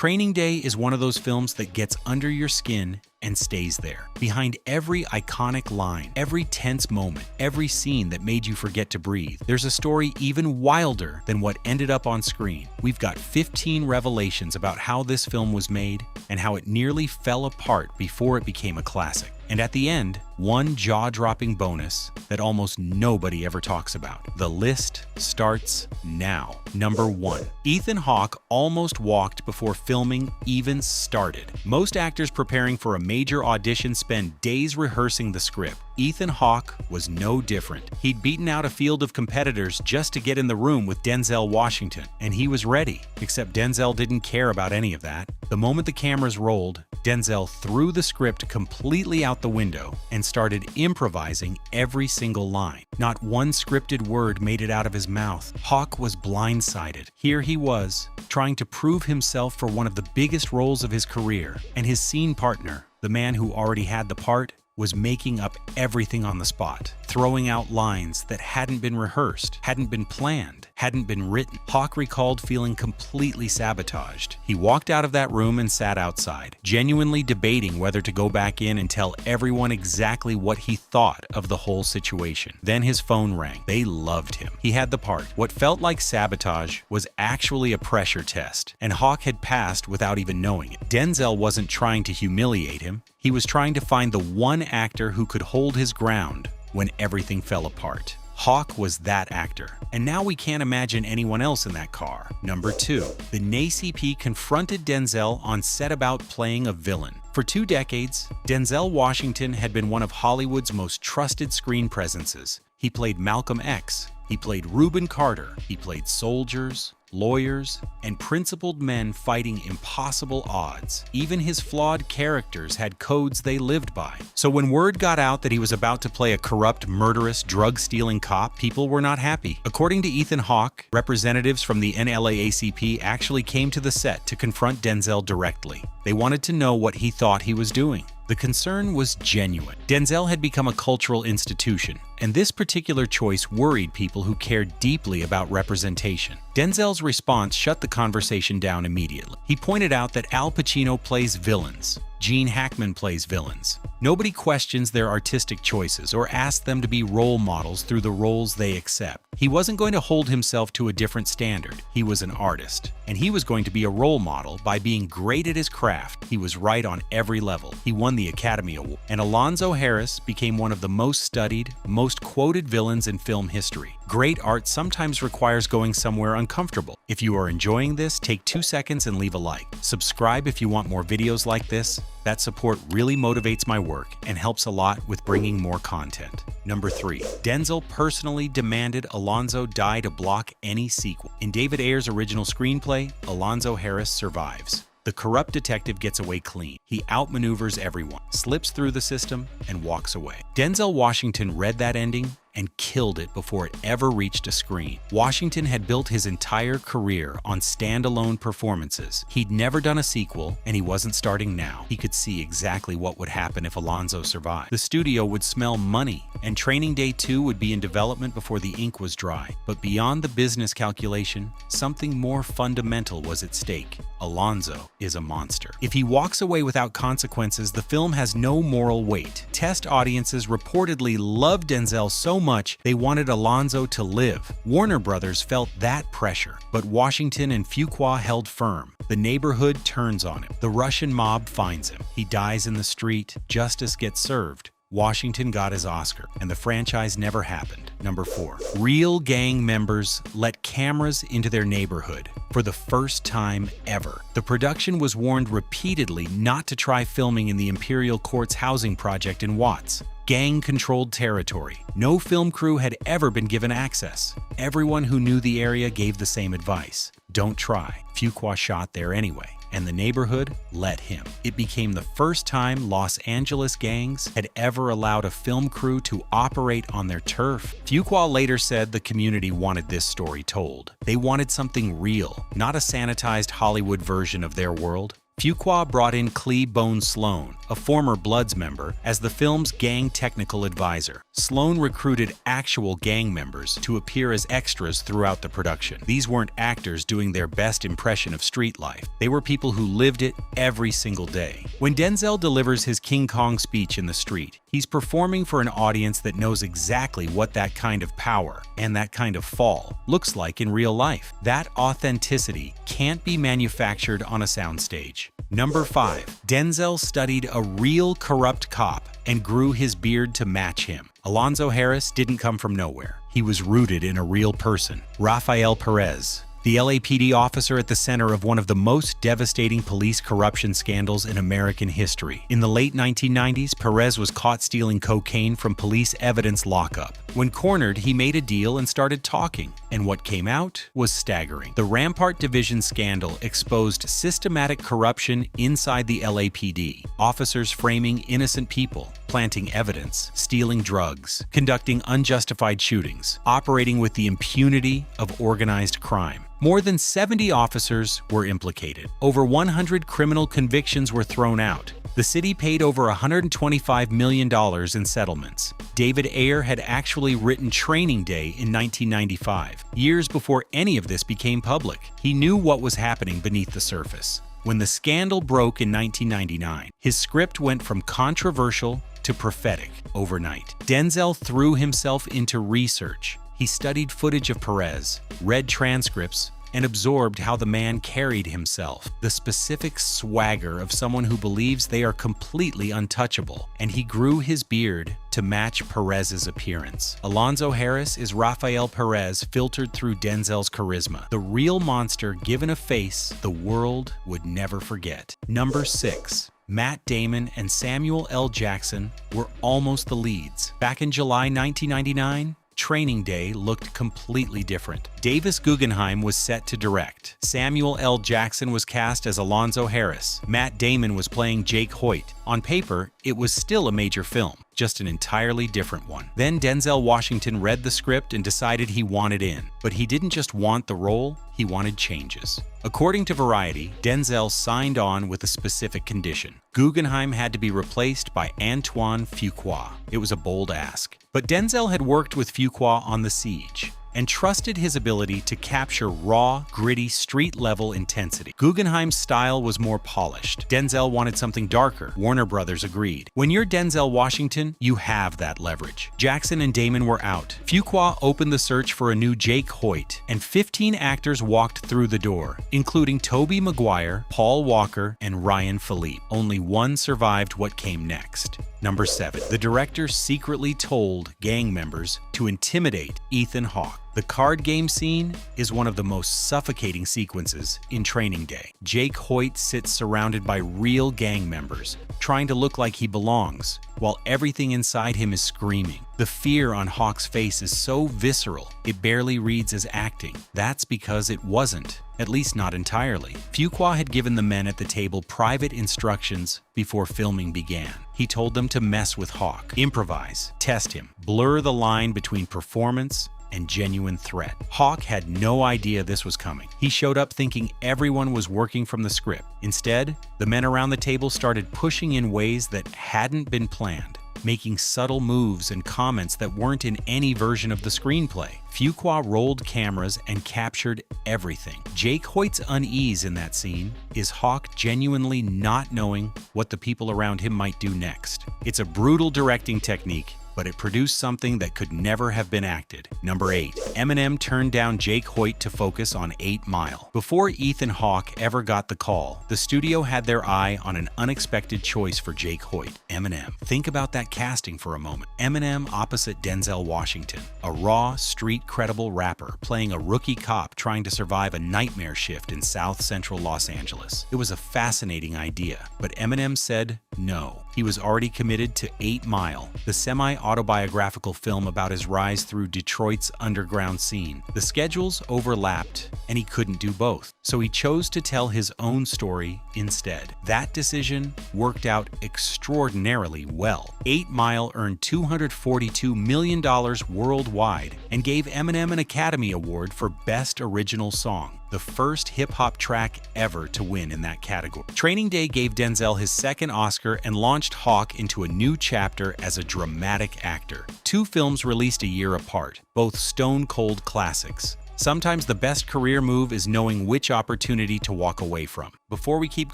Training Day is one of those films that gets under your skin and stays there. Behind every iconic line, every tense moment, every scene that made you forget to breathe, there's a story even wilder than what ended up on screen. We've got 15 revelations about how this film was made and how it nearly fell apart before it became a classic. And at the end, one jaw-dropping bonus that almost nobody ever talks about. The list starts now. Number 1. Ethan Hawke almost walked before filming even started. Most actors preparing for a major audition spend days rehearsing the script. Ethan Hawke was no different. He'd beaten out a field of competitors just to get in the room with Denzel Washington, and he was ready, except Denzel didn't care about any of that. The moment the cameras rolled, Denzel threw the script completely out the window and started improvising every single line. Not one scripted word made it out of his mouth. Hawke was blindsided. Here he was, trying to prove himself for one of the biggest roles of his career, and his scene partner, the man who already had the part, was making up everything on the spot, throwing out lines that hadn't been rehearsed, hadn't been planned, hadn't been written. Hawke recalled feeling completely sabotaged. He walked out of that room and sat outside, genuinely debating whether to go back in and tell everyone exactly what he thought of the whole situation. Then his phone rang. They loved him. He had the part. What felt like sabotage was actually a pressure test, and Hawke had passed without even knowing it. Denzel wasn't trying to humiliate him. He was trying to find the one actor who could hold his ground when everything fell apart. Hawke was that actor, and now we can't imagine anyone else in that car. Number 2. The NAACP confronted Denzel on set about playing a villain. For 2 decades, Denzel Washington had been one of Hollywood's most trusted screen presences. He played Malcolm X, he played Reuben Carter, he played soldiers, lawyers, and principled men fighting impossible odds. Even his flawed characters had codes they lived by. So when word got out that he was about to play a corrupt, murderous, drug-stealing cop, people were not happy. According to Ethan Hawke, representatives from the NAACP actually came to the set to confront Denzel directly. They wanted to know what he thought he was doing. The concern was genuine. Denzel had become a cultural institution, and this particular choice worried people who cared deeply about representation. Denzel's response shut the conversation down immediately. He pointed out that Al Pacino plays villains. Gene Hackman plays villains. Nobody questions their artistic choices or asks them to be role models through the roles they accept. He wasn't going to hold himself to a different standard. He was an artist, and he was going to be a role model by being great at his craft. He was right on every level. He won the Academy Award, and Alonzo Harris became one of the most studied, most quoted villains in film history. Great art sometimes requires going somewhere uncomfortable. If you are enjoying this, take 2 seconds and leave a like. Subscribe if you want more videos like this. That support really motivates my work and helps a lot with bringing more content. Number 3. Denzel personally demanded Alonzo die to block any sequel. In David Ayer's original screenplay, Alonzo Harris survives. The corrupt detective gets away clean. He outmaneuvers everyone, slips through the system, and walks away. Denzel Washington read that ending and killed it before it ever reached a screen. Washington had built his entire career on standalone performances. He'd never done a sequel, and he wasn't starting now. He could see exactly what would happen if Alonzo survived. The studio would smell money, and Training Day 2 would be in development before the ink was dry. But beyond the business calculation, something more fundamental was at stake. Alonzo is a monster. If he walks away without consequences, the film has no moral weight. Test audiences reportedly loved Denzel so much they wanted Alonzo to live. Warner Brothers felt that pressure, but Washington and Fuqua held firm. The neighborhood turns on him. The Russian mob finds him. He dies in the street. Justice gets served. Washington got his Oscar, and the franchise never happened. Number 4. Real gang members let cameras into their neighborhood for the first time ever. The production was warned repeatedly not to try filming in the Imperial Courts housing project in Watts. Gang-controlled territory. No film crew had ever been given access. Everyone who knew the area gave the same advice. Don't try. Fuqua shot there anyway, and the neighborhood let him. It became the first time Los Angeles gangs had ever allowed a film crew to operate on their turf. Fuqua later said the community wanted this story told. They wanted something real, not a sanitized Hollywood version of their world. Fuqua brought in Clee Bone Sloan, a former Bloods member, as the film's gang technical advisor. Sloan recruited actual gang members to appear as extras throughout the production. These weren't actors doing their best impression of street life. They were people who lived it every single day. When Denzel delivers his King Kong speech in the street, he's performing for an audience that knows exactly what that kind of power and that kind of fall looks like in real life. That authenticity can't be manufactured on a soundstage. Number 5. Denzel studied a real corrupt cop and grew his beard to match him. Alonzo Harris didn't come from nowhere. He was rooted in a real person, Rafael Perez, the LAPD officer at the center of one of the most devastating police corruption scandals in American history. In the late 1990s, Perez was caught stealing cocaine from police evidence lockup. When cornered, he made a deal and started talking, and what came out was staggering. The Rampart Division scandal exposed systematic corruption inside the LAPD, officers framing innocent people, planting evidence, stealing drugs, conducting unjustified shootings, operating with the impunity of organized crime. More than 70 officers were implicated. Over 100 criminal convictions were thrown out. The city paid over $125 million in settlements. David Ayer had actually written Training Day in 1995, years before any of this became public. He knew what was happening beneath the surface. When the scandal broke in 1999, his script went from controversial to prophetic overnight. Denzel threw himself into research. He studied footage of Perez, read transcripts, and absorbed how the man carried himself, the specific swagger of someone who believes they are completely untouchable, and he grew his beard to match Perez's appearance. Alonzo Harris is Rafael Perez filtered through Denzel's charisma, the real monster given a face the world would never forget. Number 6. Matt Damon and Samuel L. Jackson were almost the leads. Back in July 1999, Training Day looked completely different. Davis Guggenheim was set to direct. Samuel L. Jackson was cast as Alonzo Harris. Matt Damon was playing Jake Hoyt. On paper, it was still a major film, just an entirely different one. Then Denzel Washington read the script and decided he wanted in. But he didn't just want the role, he wanted changes. According to Variety, Denzel signed on with a specific condition. Guggenheim had to be replaced by Antoine Fuqua. It was a bold ask. But Denzel had worked with Fuqua on The Siege and trusted his ability to capture raw, gritty, street-level intensity. Guggenheim's style was more polished. Denzel wanted something darker. Warner Brothers agreed. When you're Denzel Washington, you have that leverage. Jackson and Damon were out. Fuqua opened the search for a new Jake Hoyt, and 15 actors walked through the door, including Tobey Maguire, Paul Walker, and Ryan Philippe. Only one survived what came next. Number 7. The director secretly told gang members to intimidate Ethan Hawke. The card game scene is one of the most suffocating sequences in Training Day. Jake Hoyt sits surrounded by real gang members, trying to look like he belongs, while everything inside him is screaming. The fear on Hawke's face is so visceral, it barely reads as acting. That's because it wasn't, at least not entirely. Fuqua had given the men at the table private instructions before filming began. He told them to mess with Hawke, improvise, test him, blur the line between performance and genuine threat. Hawke had no idea this was coming. He showed up thinking everyone was working from the script. Instead, the men around the table started pushing in ways that hadn't been planned, making subtle moves and comments that weren't in any version of the screenplay. Fuqua rolled cameras and captured everything. Jake Hoyt's unease in that scene is Hawke genuinely not knowing what the people around him might do next. It's a brutal directing technique, but it produced something that could never have been acted. Number 8. Eminem turned down Jake Hoyt to focus on 8 Mile. Before Ethan Hawke ever got the call, the studio had their eye on an unexpected choice for Jake Hoyt, Eminem. Think about that casting for a moment. Eminem opposite Denzel Washington, a raw, street-credible rapper playing a rookie cop trying to survive a nightmare shift in South Central Los Angeles. It was a fascinating idea, but Eminem said no. He was already committed to 8 Mile, the semi-autobiographical film about his rise through Detroit's underground scene. The schedules overlapped, and he couldn't do both, so he chose to tell his own story instead. That decision worked out extraordinarily well. 8 Mile earned $242 million worldwide and gave Eminem an Academy Award for Best Original Song. The the first hip-hop track ever to win in that category. Training Day gave Denzel his second Oscar and launched Hawke into a new chapter as a dramatic actor. Two films released a year apart, both stone-cold classics. Sometimes the best career move is knowing which opportunity to walk away from. Before we keep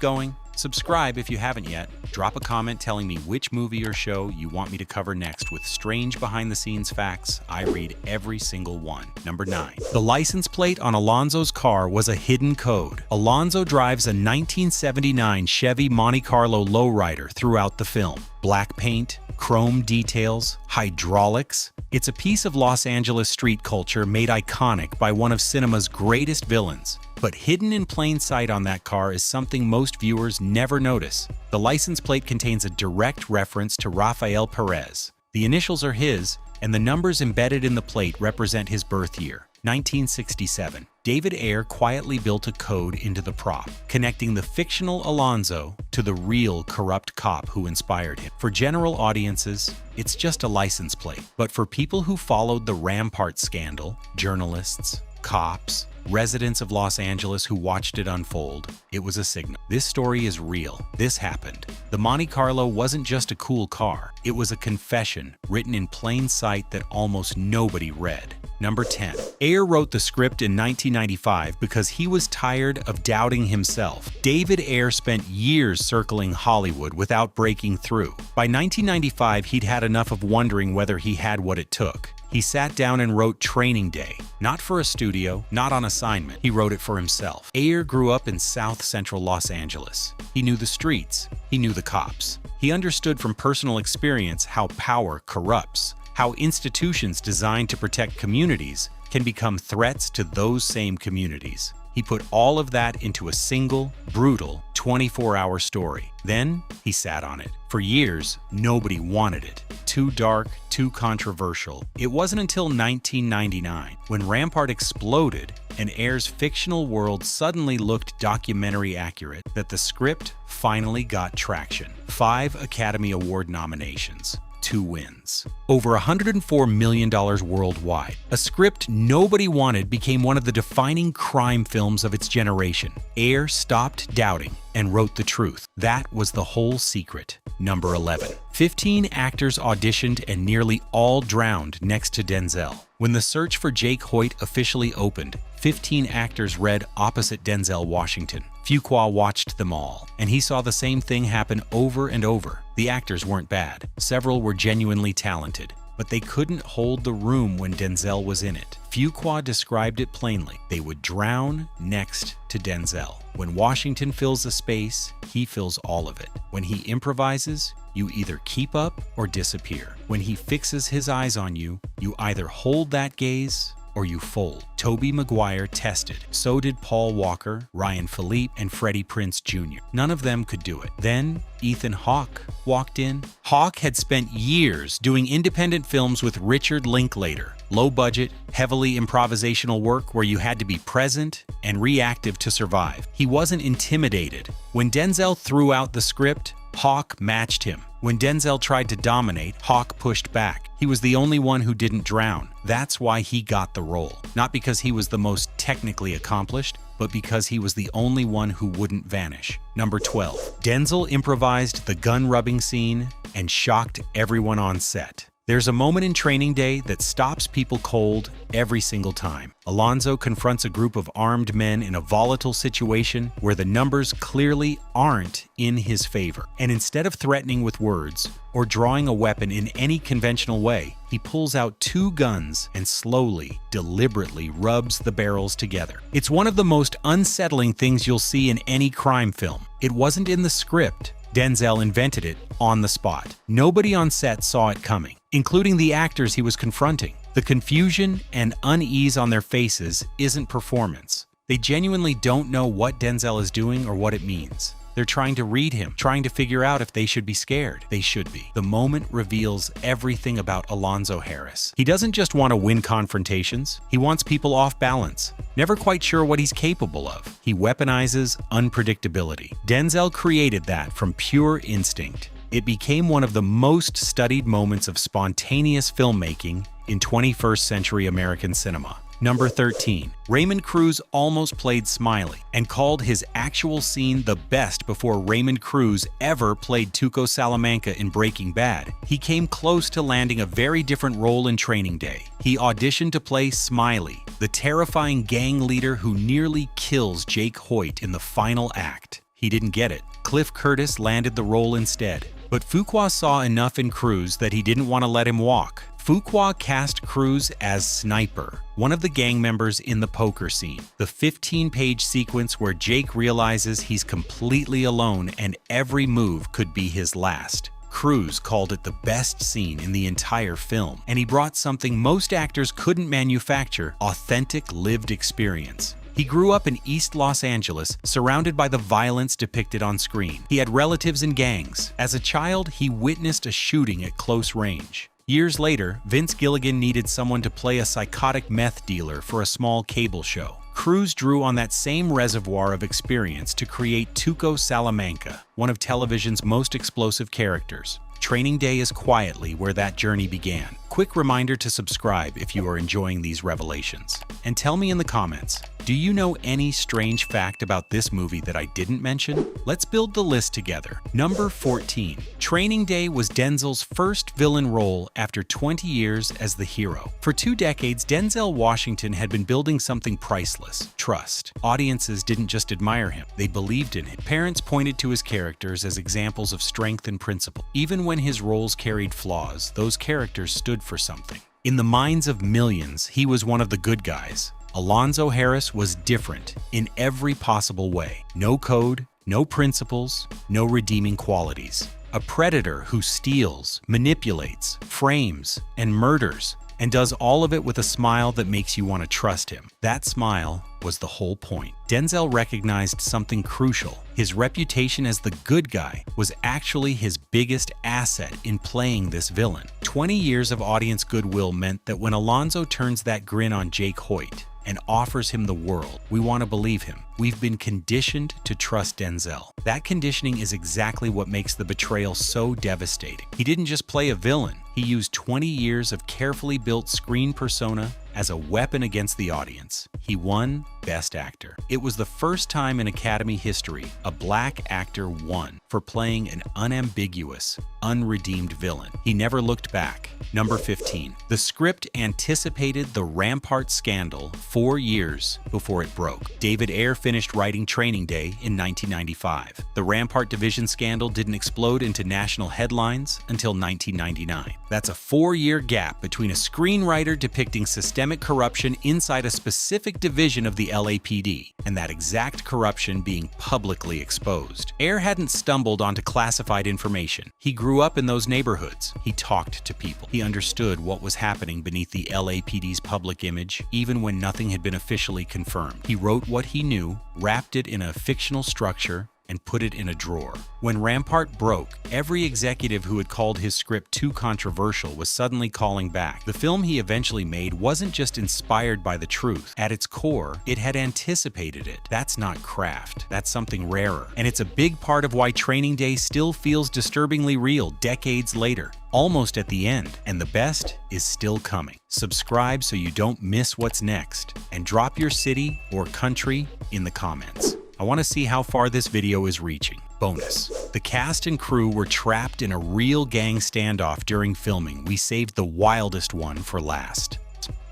going, subscribe if you haven't yet. Drop a comment telling me which movie or show you want me to cover next with strange behind-the-scenes facts. I read every single one. Number 9. The license plate on Alonzo's car was a hidden code. Alonzo drives a 1979 Chevy Monte Carlo lowrider throughout the film. Black paint, chrome details, hydraulics. It's a piece of Los Angeles street culture made iconic by one of cinema's greatest villains. But hidden in plain sight on that car is something most viewers never notice. The license plate contains a direct reference to Rafael Perez. The initials are his, and the numbers embedded in the plate represent his birth year, 1967. David Ayer quietly built a code into the prop, connecting the fictional Alonzo to the real corrupt cop who inspired him. For general audiences, it's just a license plate. But for people who followed the Rampart scandal, journalists, cops, residents of Los Angeles who watched it unfold, it was a signal. This story is real. This happened. The Monte Carlo wasn't just a cool car. It was a confession written in plain sight that almost nobody read. Number 10. Ayer wrote the script in 1995 because he was tired of doubting himself. David Ayer spent years circling Hollywood without breaking through. By 1995, he'd had enough of wondering whether he had what it took. He sat down and wrote Training Day. Not for a studio, not on assignment. He wrote it for himself. Ayer grew up in South Central Los Angeles. He knew the streets. He knew the cops. He understood from personal experience how power corrupts, how institutions designed to protect communities can become threats to those same communities. He put all of that into a single, brutal, 24-hour story. Then, he sat on it. For years, nobody wanted it. Too dark, too controversial. It wasn't until 1999, when Rampart exploded and Ayer's fictional world suddenly looked documentary accurate, that the script finally got traction. 5 Academy Award nominations. 2 wins. Over $104 million worldwide. A script nobody wanted became one of the defining crime films of its generation. Ayer stopped doubting and wrote the truth. That was the whole secret. Number 11. 15 actors auditioned and nearly all drowned next to Denzel. When the search for Jake Hoyt officially opened, 15 actors read opposite Denzel Washington. Fuqua watched them all, and he saw the same thing happen over and over. The actors weren't bad. Several were genuinely talented, but they couldn't hold the room when Denzel was in it. Fuqua described it plainly. They would drown next to Denzel. When Washington fills a space, he fills all of it. When he improvises, you either keep up or disappear. When he fixes his eyes on you, you either hold that gaze or you fold. Tobey Maguire tested. So did Paul Walker, Ryan Philippe, and Freddie Prinze Jr. None of them could do it. Then Ethan Hawke walked in. Hawke had spent years doing independent films with Richard Linklater. Low budget, heavily improvisational work where you had to be present and reactive to survive. He wasn't intimidated. When Denzel threw out the script, Hawke matched him. When Denzel tried to dominate, Hawke pushed back. He was the only one who didn't drown. That's why he got the role. Not because he was the most technically accomplished, but because he was the only one who wouldn't vanish. Number 12. Denzel improvised the gun-rubbing scene and shocked everyone on set. There's a moment in Training Day that stops people cold every single time. Alonzo confronts a group of armed men in a volatile situation where the numbers clearly aren't in his favor. And instead of threatening with words or drawing a weapon in any conventional way, he pulls out 2 guns and slowly, deliberately rubs the barrels together. It's one of the most unsettling things you'll see in any crime film. It wasn't in the script. Denzel invented it on the spot. Nobody on set saw it coming, including the actors he was confronting. The confusion and unease on their faces isn't performance. They genuinely don't know what Denzel is doing or what it means. They're trying to read him, trying to figure out if they should be scared. They should be. The moment reveals everything about Alonzo Harris. He doesn't just want to win confrontations. He wants people off balance, never quite sure what he's capable of. He weaponizes unpredictability. Denzel created that from pure instinct. It became one of the most studied moments of spontaneous filmmaking in 21st century American cinema. Number 13. Raymond Cruz almost played Smiley and called his actual scene the best before Raymond Cruz ever played Tuco Salamanca in Breaking Bad. He came close to landing a very different role in Training Day. He auditioned to play Smiley, the terrifying gang leader who nearly kills Jake Hoyt in the final act. He didn't get it. Cliff Curtis landed the role instead. But Fuqua saw enough in Cruz that he didn't want to let him walk. Fuqua cast Cruz as Sniper, one of the gang members in the poker scene. The 15-page sequence where Jake realizes he's completely alone and every move could be his last. Cruz called it the best scene in the entire film, and he brought something most actors couldn't manufacture: authentic lived experience. He grew up in East Los Angeles, surrounded by the violence depicted on screen. He had relatives in gangs. As a child, he witnessed a shooting at close range. Years later, Vince Gilligan needed someone to play a psychotic meth dealer for a small cable show. Cruz drew on that same reservoir of experience to create Tuco Salamanca, one of television's most explosive characters. Training Day is quietly where that journey began. Quick reminder to subscribe if you are enjoying these revelations. And tell me in the comments, do you know any strange fact about this movie that I didn't mention? Let's build the list together. Number 14. Training Day was Denzel's first villain role after 20 years as the hero. For 2 decades, Denzel Washington had been building something priceless: trust. Audiences didn't just admire him, they believed in him. Parents pointed to his characters as examples of strength and principle. Even when his roles carried flaws, those characters stood for something. In the minds of millions, he was one of the good guys. Alonzo Harris was different in every possible way. No code, no principles, no redeeming qualities. A predator who steals, manipulates, frames, and murders, and does all of it with a smile that makes you want to trust him. That smile was the whole point. Denzel recognized something crucial. His reputation as the good guy was actually his biggest asset in playing this villain. 20 years of audience goodwill meant that when Alonzo turns that grin on Jake Hoyt and offers him the world, we want to believe him. We've been conditioned to trust Denzel. That conditioning is exactly what makes the betrayal so devastating. He didn't just play a villain. He used 20 years of carefully built screen persona as a weapon against the audience. He won Best Actor. It was the first time in Academy history a black actor won for playing an unambiguous, unredeemed villain. He never looked back. Number 15. The script anticipated the Rampart scandal 4 years before it broke. David Ayer finished writing Training Day in 1995. The Rampart Division scandal didn't explode into national headlines until 1999. That's a 4-year gap between a screenwriter depicting systemic corruption inside a specific division of the LAPD, and that exact corruption being publicly exposed. Ayer hadn't stumbled onto classified information. He grew up in those neighborhoods. He talked to people. He understood what was happening beneath the LAPD's public image, even when nothing had been officially confirmed. He wrote what he knew, wrapped it in a fictional structure, and put it in a drawer. When Rampart broke, every executive who had called his script too controversial was suddenly calling back. The film he eventually made wasn't just inspired by the truth. At its core, it had anticipated it. That's not craft. That's something rarer. And it's a big part of why Training Day still feels disturbingly real decades later. Almost at the end, and the best is still coming. Subscribe so you don't miss what's next, and drop your city or country in the comments. I want to see how far this video is reaching. Bonus. The cast and crew were trapped in a real gang standoff during filming. We saved the wildest one for last.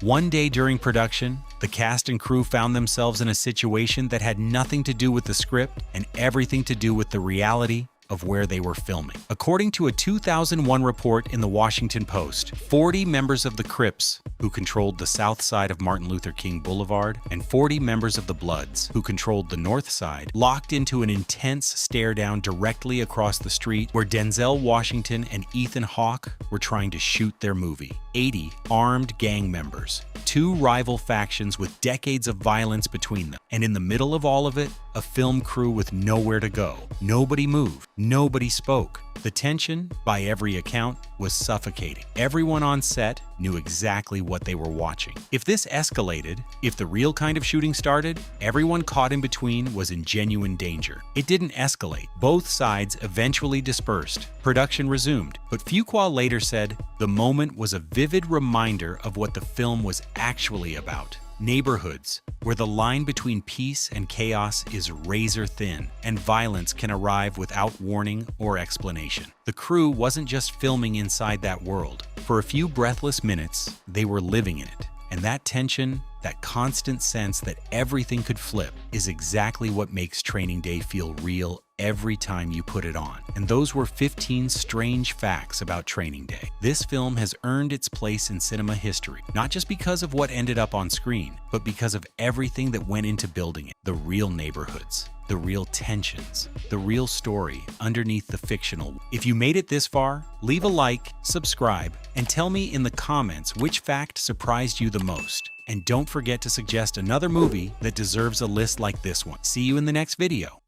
One day during production, the cast and crew found themselves in a situation that had nothing to do with the script and everything to do with the reality of where they were filming. According to a 2001 report in the Washington Post, 40 members of the Crips, who controlled the south side of Martin Luther King Boulevard, and 40 members of the Bloods, who controlled the north side, locked into an intense stare-down directly across the street where Denzel Washington and Ethan Hawke were trying to shoot their movie. 80 armed gang members, 2 rival factions with decades of violence between them, and in the middle of all of it, a film crew with nowhere to go. Nobody moved. Nobody spoke. The tension, by every account, was suffocating. Everyone on set knew exactly what they were watching. If this escalated, if the real kind of shooting started, everyone caught in between was in genuine danger. It didn't escalate. Both sides eventually dispersed. Production resumed, but Fuqua later said, "The moment was a vivid reminder of what the film was actually about. Neighborhoods, where the line between peace and chaos is razor thin, and violence can arrive without warning or explanation. The crew wasn't just filming inside that world. For a few breathless minutes, they were living in it. And that tension, that constant sense that everything could flip, is exactly what makes Training Day feel real every time you put it on. And those were 15 strange facts about Training Day. This film has earned its place in cinema history, not just because of what ended up on screen, but because of everything that went into building it. The real neighborhoods, the real tensions, the real story underneath the fictional. If you made it this far, leave a like, subscribe, and tell me in the comments which fact surprised you the most. And don't forget to suggest another movie that deserves a list like this one. See you in the next video.